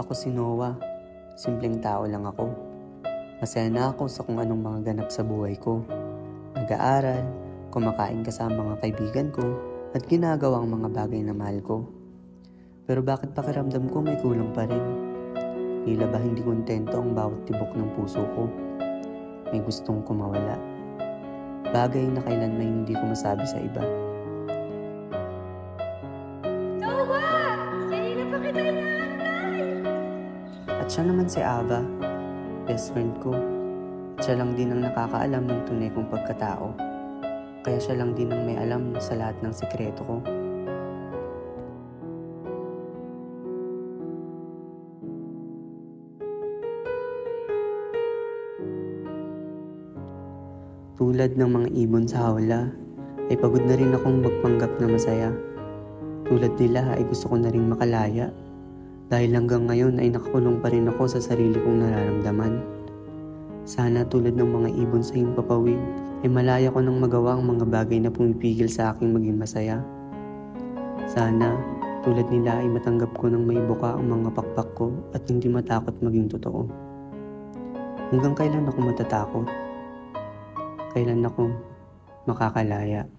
Ako si Noah. Simpleng tao lang ako. Masaya na ako sa kung anong mga ganap sa buhay ko. Nag-aaral, kumakain kasama mga kaibigan ko, at ginagawa ang mga bagay na mahal ko. Pero bakit pakiramdam ko may kulang pa rin? Tila ba hindi kontento ang bawat tibok ng puso ko? May gustong kumawala. Bagay na kailan may hindi ko masabi sa iba. Noah! Kanina pa kita inaantay! At siya naman si Ava, best friend ko. At siya lang din ang nakakaalam ng tunay kong pagkatao. Kaya siya lang din ang may alam sa lahat ng sikreto ko. Tulad ng mga ibon sa hawla, ay pagod na rin akong magpanggap na masaya. Tulad nila ay gusto ko na rin makalaya. Dahil hanggang ngayon ay nakakulong pa rin ako sa sarili kong nararamdaman. Sana tulad ng mga ibon sa himpapawid, ay malaya ko nang magawa ang mga bagay na pumipigil sa aking maging masaya. Sana tulad nila ay matanggap ko ng maibuka ang mga pakpak ko at hindi matakot maging totoo. Hanggang kailan ako matatakot? Kailan ako makakalaya?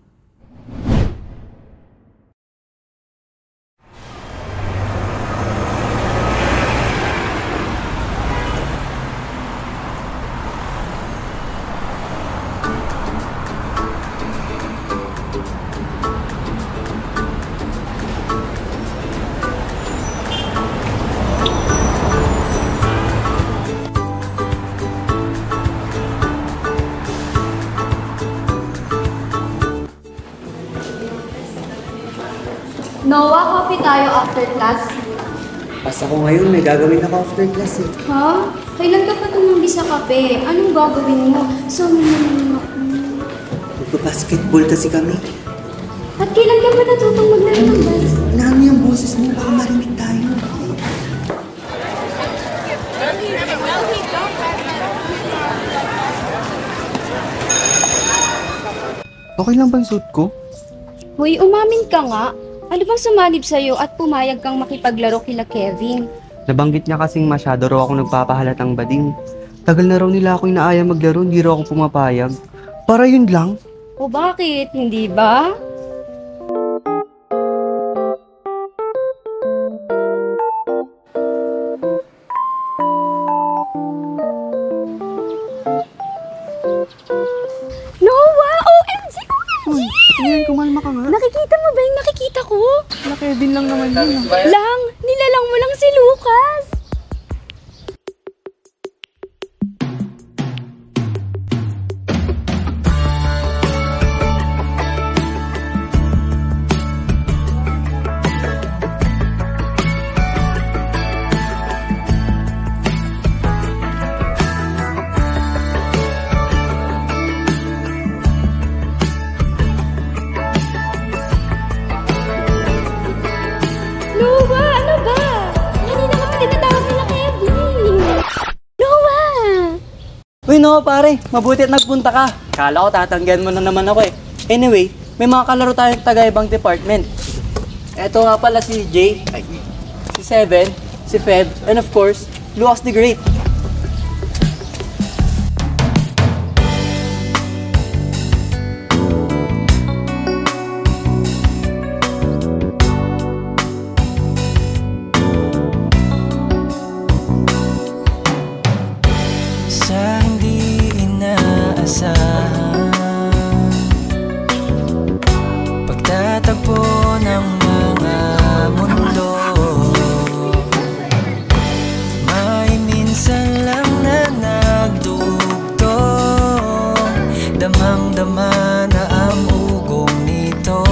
Noah, coffee tayo after class. Pas ako ngayon, may gagawin ako after class eh. Ha? Kailan ka pa tumumbi sa kape? Anong gagawin mo? So, Magpa-basketball kasi kami. At kailan ka pa natutong maglaro ng bas? Nami ang boses mo, baka marinig tayo. Okay lang bang suit ko? Hoy, umamin ka nga. Ano bang sumalib sa'yo at pumayag kang makipaglaro kila Kevin? Nabanggit niya kasing masyado raw ako nagpapahalatang bading. Tagal na raw nila ako inaaya maglaro, hindi raw ako pumapayag. Para yun lang. O bakit? Hindi ba? Noah! OMG! Uy, ngayon kumalma ka nga. Nakikita mo ba yung nakikita ko? Wala, Kevin lang naman yun. Lang! Nilalang mo lang si Lucas! Noah, ano ba? Kanina ka pa tinatawag nila Kevin. Noah! Uy, no, pare. Mabuti at nagpunta ka. Kala ko tatanggihan mo na naman ako eh. Anyway, may mga kalaro tayong taga-ibang department. Eto nga pala si Jay, si Seven, si Feb, and of course, Lucas the Great. Sa hindi inaasahan, pagtatagpo ng mga mundo, may minsan lang na nagdugtong, damang-dama na ang ugong nito.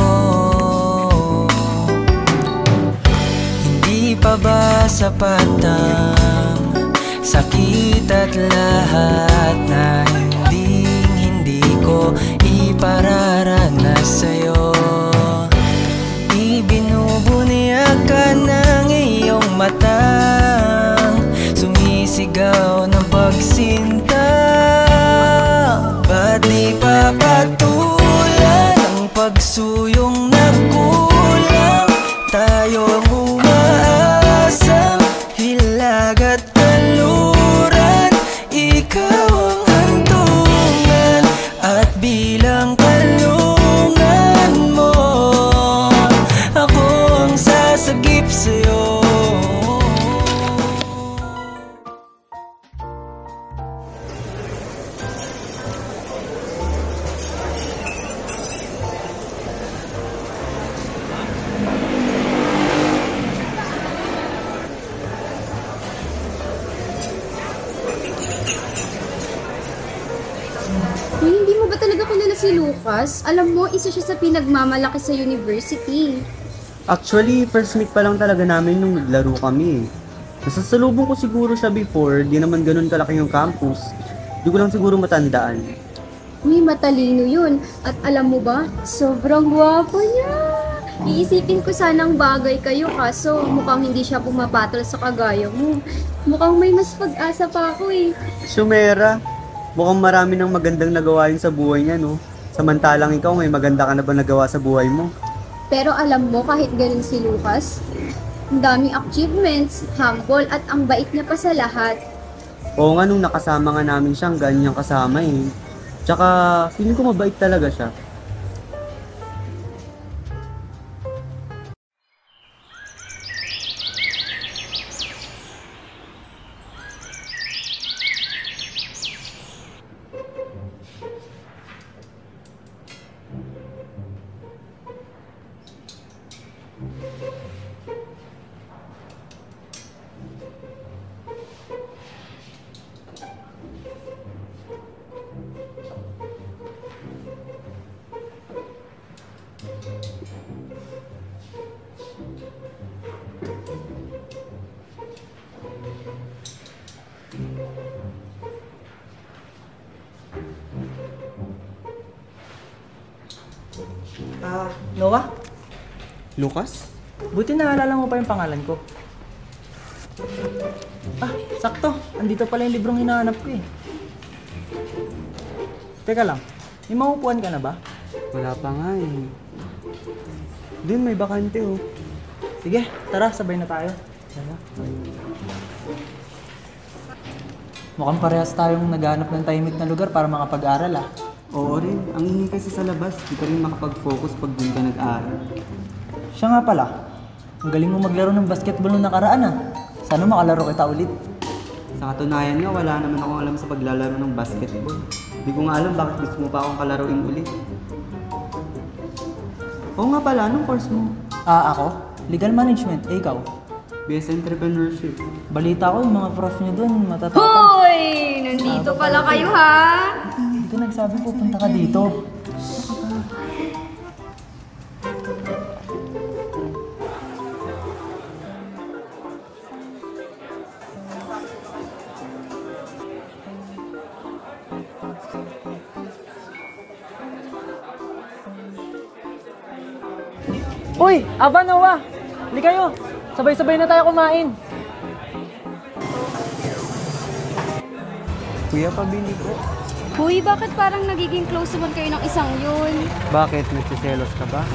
Hindi pa ba sapat ang sakit at lahat na hindi ko ipararanas sa'yo? Ibinubunyag ka ng iyong matang sumisigaw ng pagsinta. Ba't di pa patulan ang pagsuyong nagkulang? Tayo ang umaasang hilahin Lucas. Alam mo, isa siya sa pinagmamalaki sa university. Actually, first meet pa lang talaga namin nung naglaro kami. Nasasalubong ko siguro siya before, di naman ganun kalaki yung campus. Di ko lang siguro matandaan. Uy, matalino yun. At alam mo ba, sobrang gwapo niya. Iisipin ko sanang bagay kayo kaso mukhang hindi siya pumapatol sa kagaya mo. Mukhang may mas pag-asa pa ako eh. Sumera, mukhang marami ng magandang nagawa yun sa buhay niya, no? Samantalang ikaw, may maganda ka na ba nagawa sa buhay mo? Pero alam mo, kahit ganun si Lucas, ang daming achievements, humble at ang bait niya pa sa lahat. Oo nga, nung nakasama nga namin siya, ang ganyang kasama eh. Tsaka, feeling ko mabait talaga siya. Noah? Lucas? Buti naalala mo pa yung pangalan ko. Sakto. Andito pala yung librong hinahanap ko eh. Teka lang, may maupuan ka na ba? Wala pa nga eh. Din, may bakante oh. Sige, tara, sabay na tayo. Tara. Mukhang parehas tayong naghahanap ng tahimik na lugar para makapag-aral Oo rin, ang ingay kasi sa labas, di ka rin makapag-focus pag dun ka nag-aaral. Siya nga pala, ang galing mo maglaro ng basketball nung nakaraan Sana makalaro kita ulit. Sa katunayan nga, wala naman akong alam sa paglalaro ng basketball. Di ko nga alam bakit gusto mo pa akong kalaruin ulit. Oo nga pala, anong course mo? Ako? Legal management. Ikaw? BS Entrepreneurship. Balita ko yung mga prof niyo dun, matatapang. Hoy! Nandito pala kayo ha? Dito nagsabi pupunta ka dito. Uy! Ava, Noah! Hali kayo! Sabay-sabay na tayo kumain. Kuya, pabili ko. Hoy, bakit parang nagiging close naman kayo ng isang yun? Bakit? Nagsiselos ka ba?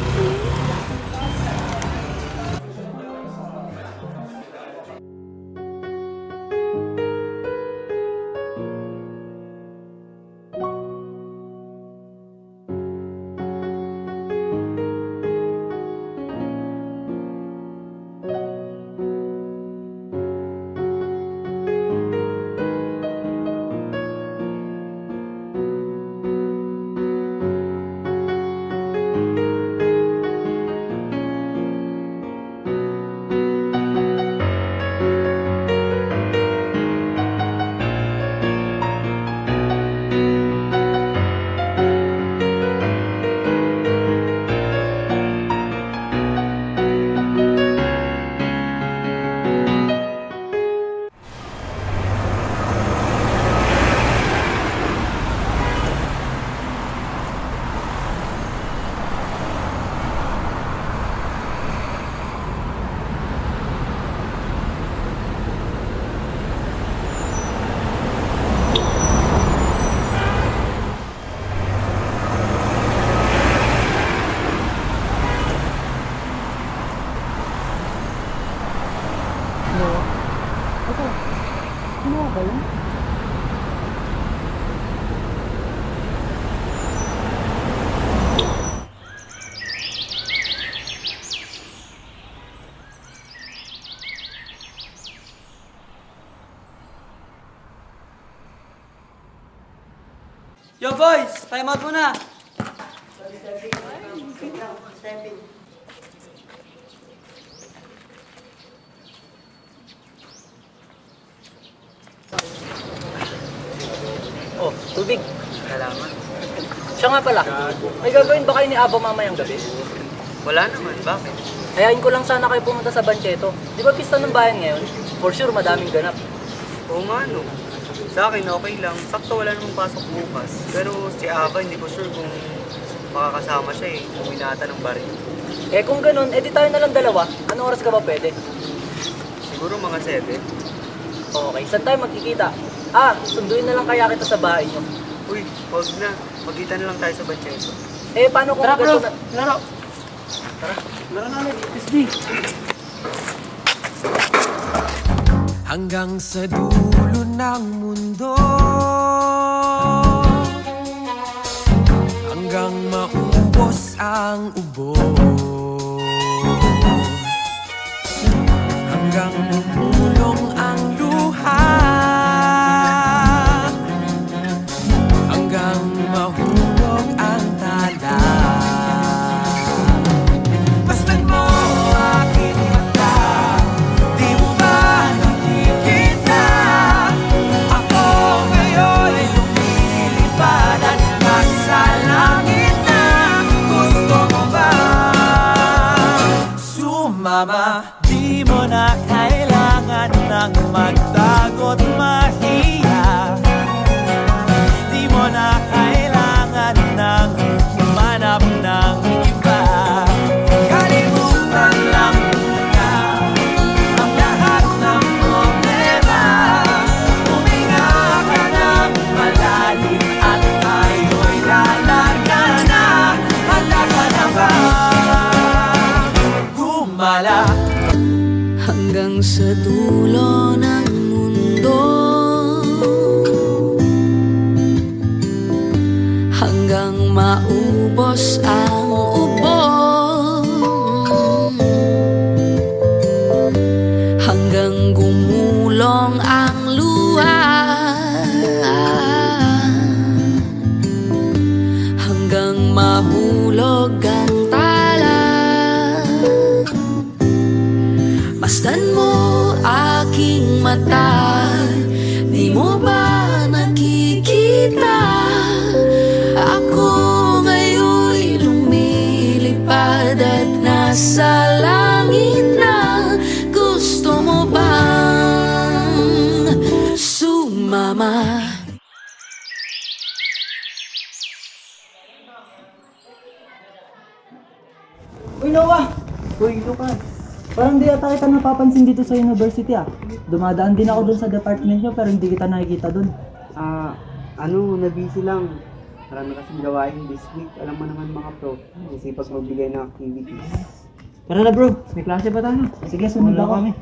Yo boys, time out muna. Oh, tubig. Salamat. Siya nga pala, may gagawin ba kayo ni Abo mamayang gabi? Wala naman, bakit? Hayain ko lang sana kayo pumunta sa Bancheto. Di ba pista ng bayan ngayon? For sure, madaming ganap. Oo nga, no. Sa akin, okay lang. Sakto wala namang pasok bukas. Pero si Ava, hindi ko sure kung makakasama siya eh. Uminata ng baril. Eh kung ganun, edi tayo na lang dalawa. Anong oras ka ba pwede? Siguro mga 7. Okay, saan tayo magkikita? Sunduin na lang kaya kita sa bahay niyo. Uy, huwag na. Magkita na lang tayo sa Bancheto. Eh, paano kung ganito na... Laro! Laro namin, SB. Hanggang sa dulo ng mundo, hanggang maubos ang ubo, hanggang lumulong ang luha, hanggang mahulog ang tala. Basta't mo aking mata, di mo ba nakikita? Ako ngayon ay lumilipad at nasa langit na. Gusto mo ba sumama? Di mo na kailangan ng magtago't mahiya. Di mo na kailangan ng humanap ng iba. Kalimutan lang muna ang lahat ng problema. Huminga ka ng malalim at tayo'y lalaga na. Handa ka na ba gumala? Hanggang sa dulo ng mundo, hanggang maubos ang ubo, hanggang gumulong ang luha, hanggang mahulog ang tala. Masdan mo aking mata, di mo ba nakikita? Ako ngayon'y lumilipad at nasa langit na. Gusto mo bang sumama? Uy, Noah! Uy, Lucas. Parang di ata kita napapansin dito sa university ah. Dumadaan din ako dun sa department nyo pero hindi kita nakikita dun. Na-busy lang. Marami kasing gawain this week. Alam mo naman mga pro, masipag magbigay ng activities. Tara na bro, may klase pa tayo. Sige, sunod ako kami.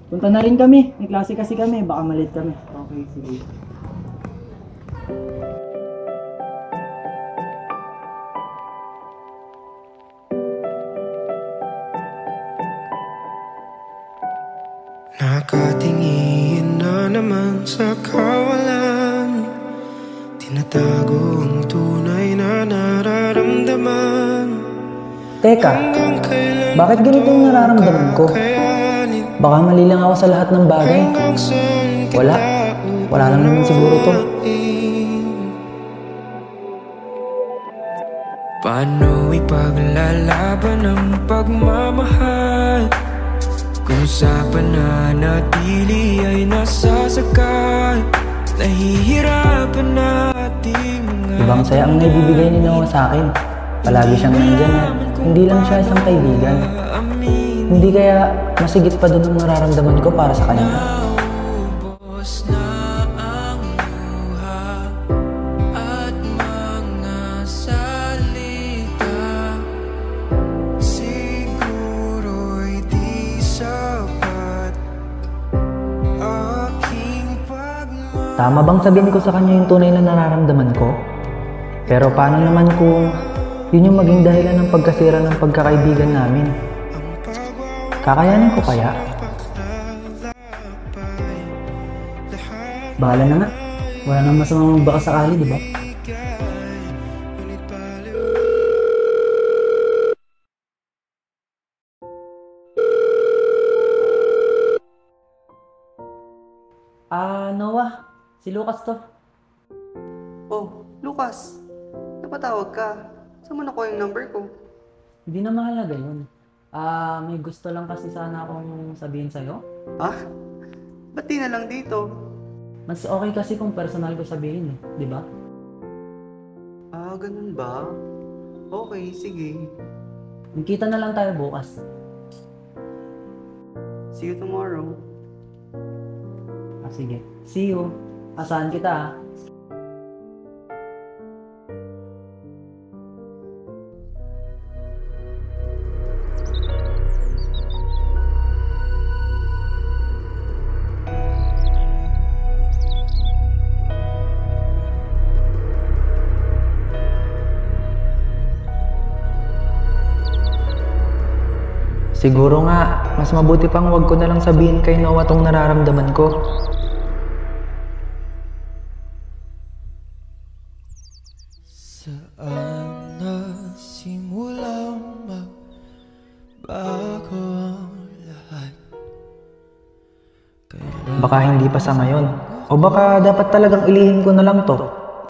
Punta na rin kami. May klase kasi kami, baka malate kami. Okay, sige. Nakatingin na naman sa kawalan, tinatago ang tunay na nararamdaman. Teka, bakit ganito yung nararamdaman ko? Baka mali lang ako sa lahat ng bagay. Wala lang naman siguro to. Paano ipaglalaban ang pagmamahal kung sa pananatili ay nasasakal? Nahihirapan nating mga Ibang saya ang naibibigay ni Noah sa akin. Palagi siyang nandyan at hindi lang siya isang kaibigan. Hindi kaya masigit pa dun ang nararamdaman ko para sa kanya. Naubos na ang luha at mga salita, siguro'y di sapat aking pagmamahal. Tama bang sabihin ko sa kanya yung tunay na nararamdaman ko? Pero paano naman kung yun yung maging dahilan ng pagkasira ng pagkakaibigan namin? Kakayanin ko kaya? Bahala na nga. Wala nang masamang baka sakali, di ba? Noah. Si Lucas to. Oh, Lucas. napatawag ka? Saan mo nakuha yung number ko? Hindi na mahalaga yun. May gusto lang kasi sana akong sabihin sa'yo. Ah? Ba't di na lang dito? Mas okay kasi kung personal ko sabihin di ba? Ah, ganun ba? Okay, sige. Magkita na lang tayo bukas. See you tomorrow. Sige. See you. Asahan kita Siguro nga, mas mabuti pang wag ko na lang sabihin kay Noah tong nararamdaman ko. Saan nagsimulang magbago ang lahat? Baka hindi pa sa ngayon. O baka dapat talagang ilihim ko na lang to.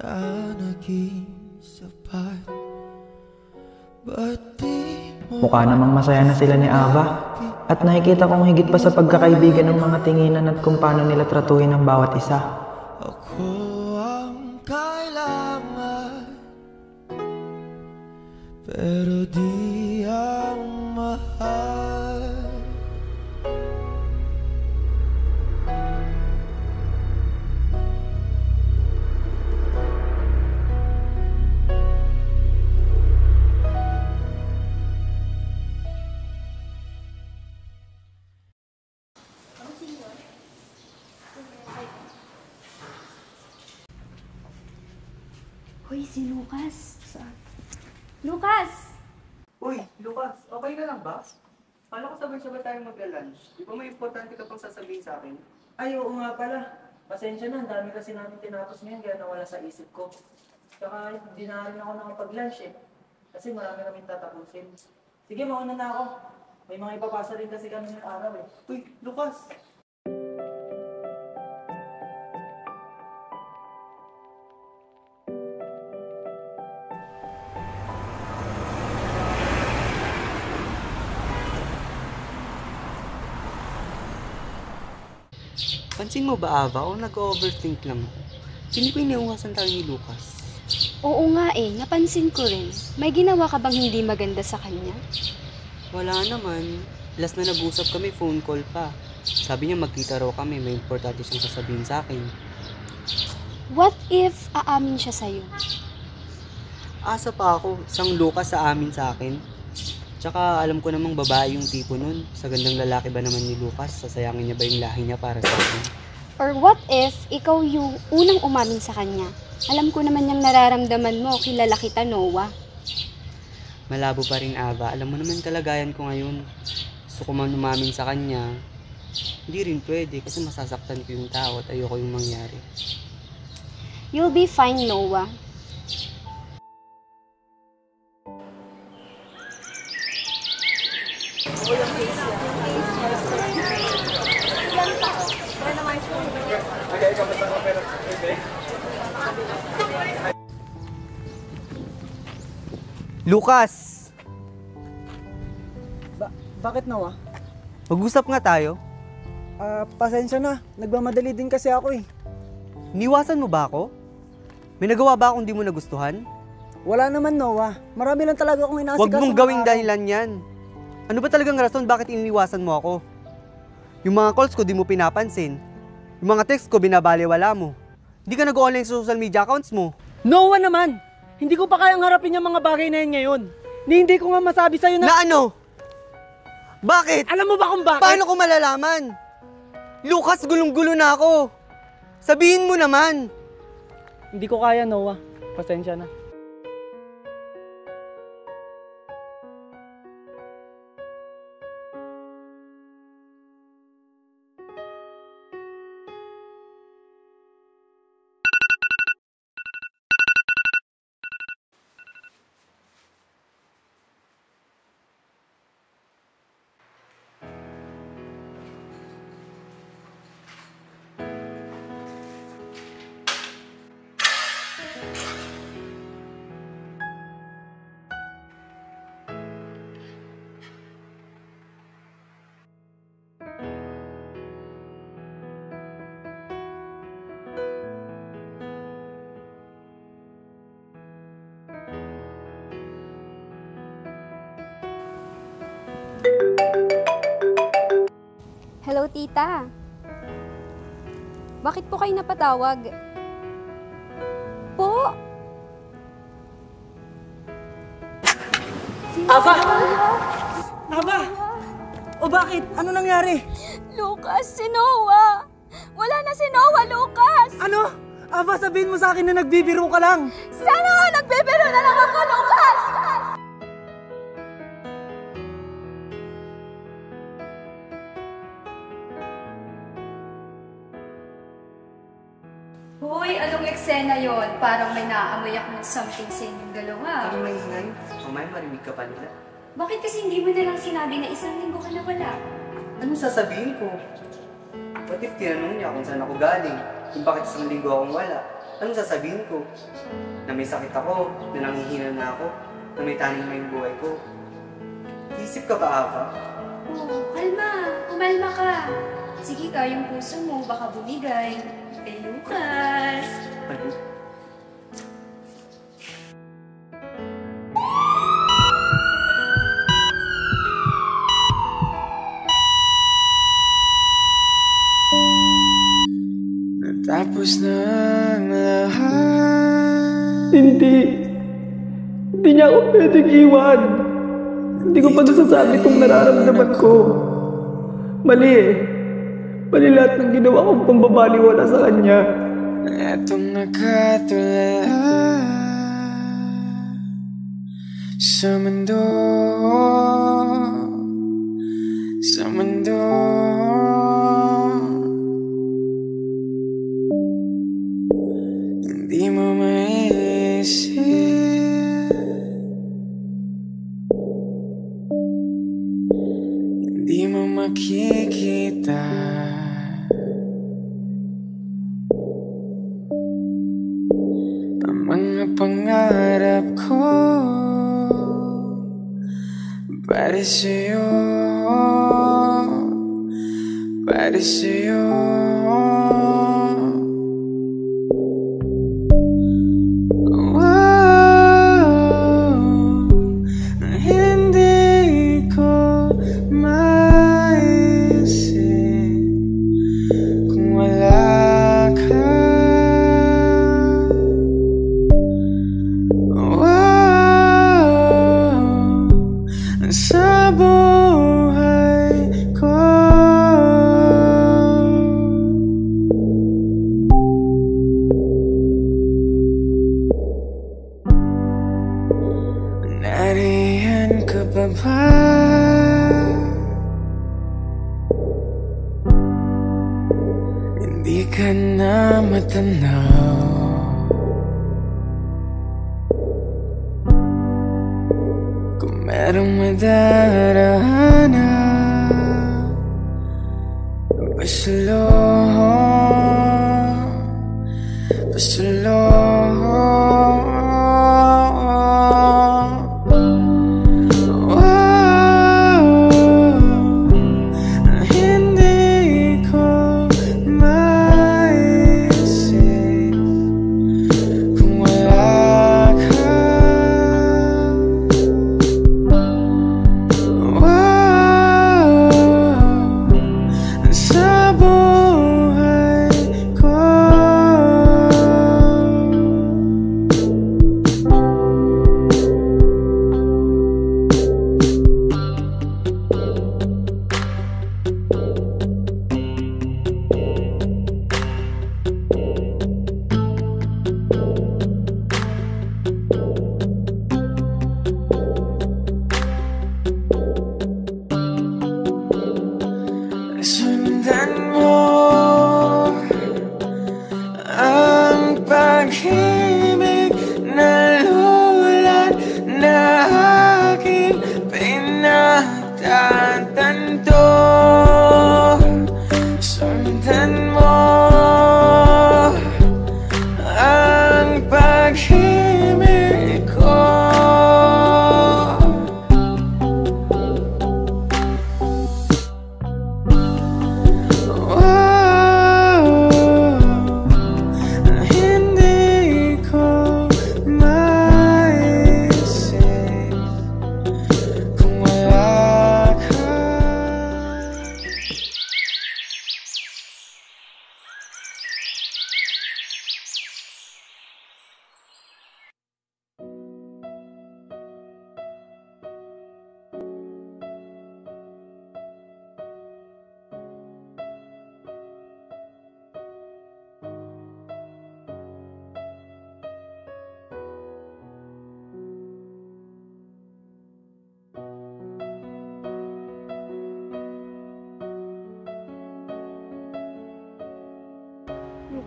Na naging sapat. Ba't di mo Mukha namang masaya na sila ni Ava. At nakikita kong higit pa sa pagkakaibigan ng mga tinginan at kung paano nila tratuhin ang bawat isa. ako ang kailangan? Pero di ang mahal. Hoy, si Lucas. Saan? Lucas! Uy, Lucas, okay ka lang ba? Paano ko sabay-sabay tayong magla-lunch? Di ba may importante ka pang sasabihin sa akin? Ay, oo nga pala. Pasensya na, ang dami kasi namin tinapos ngayon kaya nawala sa isip ko. Tsaka hindi na rin ako nakapag-lunch Kasi marami kaming tatapusin. Sige, mauna na ako. May mga ipapasa rin kasi kami ng araw Uy, Lucas! Pansin mo ba, Ava, o nag-overthink lang ako? Sino ko iniuwasan tayo ni Lucas? Oo nga napansin ko rin. May ginawa ka bang hindi maganda sa kanya? Wala naman. Last na nag-usap kami, phone call pa. Sabi niya magkita raw kami, may importante siyang sasabihin sa akin. What if aamin siya sa'yo? Asa pa ako, isang Lucas sa amin sa akin. Tsaka alam ko namang babae yung tipo nun. Sa gandang lalaki ba naman ni Lucas, sasayangin niya ba yung lahi niya para sa akin? Or what if ikaw yung unang umamin sa kanya? Alam ko naman yung nararamdaman mo, kilala kita, Noah. Malabo pa rin, Ava. Alam mo naman kalagayan ko ngayon. Gusto ko man umamin sa kanya. Hindi rin pwede kasi masasaktan ko yung tao at ayoko yung mangyari. You'll be fine, Noah. Lucas! Bakit Noah? Mag-usap nga tayo. Pasensya na. Nagmamadali din kasi ako Iniwasan mo ba ako? May nagawa ba akong di mo nagustuhan? Wala naman Noah. Marami lang talaga akong inaasikaso. Huwag mong gawing dahilan yan. Ano ba talagang rason bakit iniwasan mo ako? Yung mga calls ko di mo pinapansin. Yung mga text ko binabaliwala mo. Hindi ka nag-online sa social media accounts mo. Noah naman! Hindi ko pa kayang harapin yung mga bagay na yan ngayon. Hindi ko nga masabi sa'yo na... Na ano? Bakit? Alam mo ba kung bakit? Paano ko malalaman? Lucas, gulong-gulo na ako. Sabihin mo naman. Hindi ko kaya Noah. Pasensya na. Hello, tita. Bakit po kayo napatawag? Po? Ava! Ava! O bakit? Ano nangyari? Lucas, si Noah! Wala na si Noah, Lucas! Ano? Ava, sabihin mo sa akin na nagbibiro ka lang. Sana nga nagbibiro na lang ako, Lucas! Hoy, anong eksena yon? Parang may naamoy ako ng something sa inyong dalawa. Ang maingay. Mamaya marinig ka pa nila. Bakit kasi hindi mo na lang sinabi na isang linggo ka na wala? Anong sasabihin ko? What if tinanong niya kung saan ako galing? Kung bakit isang linggo akong wala? Anong sasabihin ko? Na may sakit ako, na nanghihina na ako, na may taning na yung buhay ko. Isip ka ba, Ava? Oh, kalma. Umalma ka. Sige ka, yung puso mo baka bumigay. Eh, Lucas. Ano? Natapos na ang lahat. Hindi niya ako pwedeng iwan. Hindi ko pa nasasabi kung nararamdaman ko. Mali eh. Mali lahat ng ginawa kong pambabaliwala sa kanya. Etong nakatulala sa mundo, sa mundo. Hindi mo maisip, hindi mo makikita ang mga pangarap ko para sa'yo, para sa'yo. Hindi ko maisip kung wala ka. Sa buhay ko, nariyan ka pa ba? Hindi ka na matanaw. Kung merong madaraanan, pasulong. Hindi ko maisip kung wala ka. Sa buhay ko, sundan mo ang pag-ibig na lulat na aking pinagtatanto. Sundan mo ang pag-ibig ko. Hindi ko maisip kung wala ka.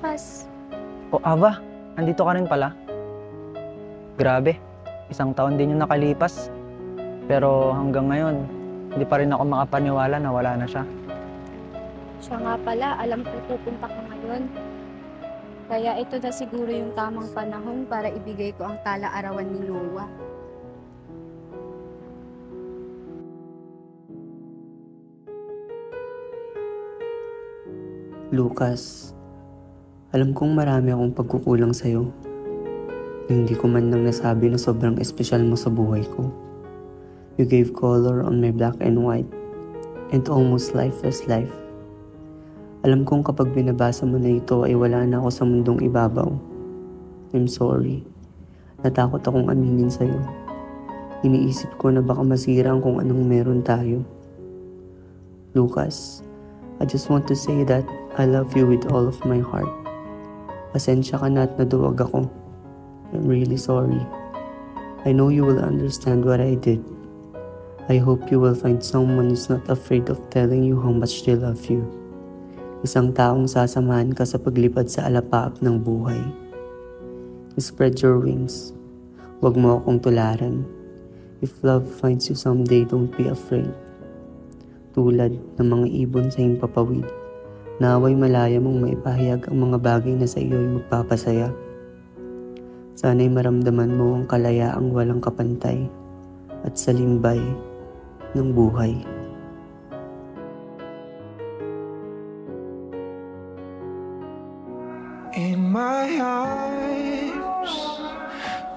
Lucas. O Ava, andito ka rin pala. Grabe, 1 taon din yung nakalipas. Pero hanggang ngayon, hindi pa rin ako makapaniwala na wala na siya. Siya nga pala, alam ko pupunta ka ngayon. Kaya ito na siguro yung tamang panahon para ibigay ko ang tala-arawan ni Noah. Lucas, alam kong marami akong pagkukulang sa'yo. Hindi ko man lang nasabi na sobrang espesyal mo sa buhay ko. You gave color on my black and white and almost lifeless life. Alam kong kapag binabasa mo na ito ay wala na ako sa mundong ibabaw. I'm sorry. Natakot akong aminin sa'yo. Iniisip ko na baka masira ang kung anong meron tayo. Lucas, I just want to say that I love you with all of my heart. Pasensya ka na at naduwag ako. I'm really sorry. I know you will understand what I did. I hope you will find someone who's not afraid of telling you how much they love you. Isang taong sasamahan ka sa paglipad sa alapaap ng buhay. Spread your wings. Huwag mo akong tularan. If love finds you someday, don't be afraid. Tulad ng mga ibon sa himpapawid, naway malaya mong maipahayag ang mga bagay na sa iyo ay magpapasaya. Sana'y maramdaman mo ang kalayaang walang kapantay at salimbay ng buhay. In my arms,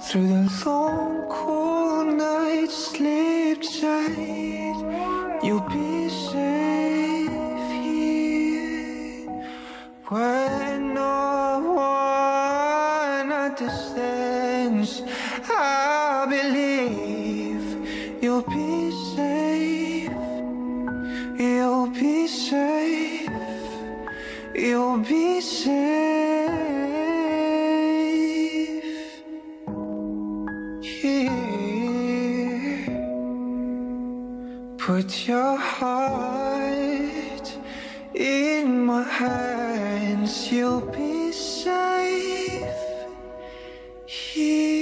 through the long cold night, sleep tight. You'll be safe here when no one understands. I believe you'll be safe. You'll be safe. You'll be safe. Put your heart in my hands, you'll be safe here.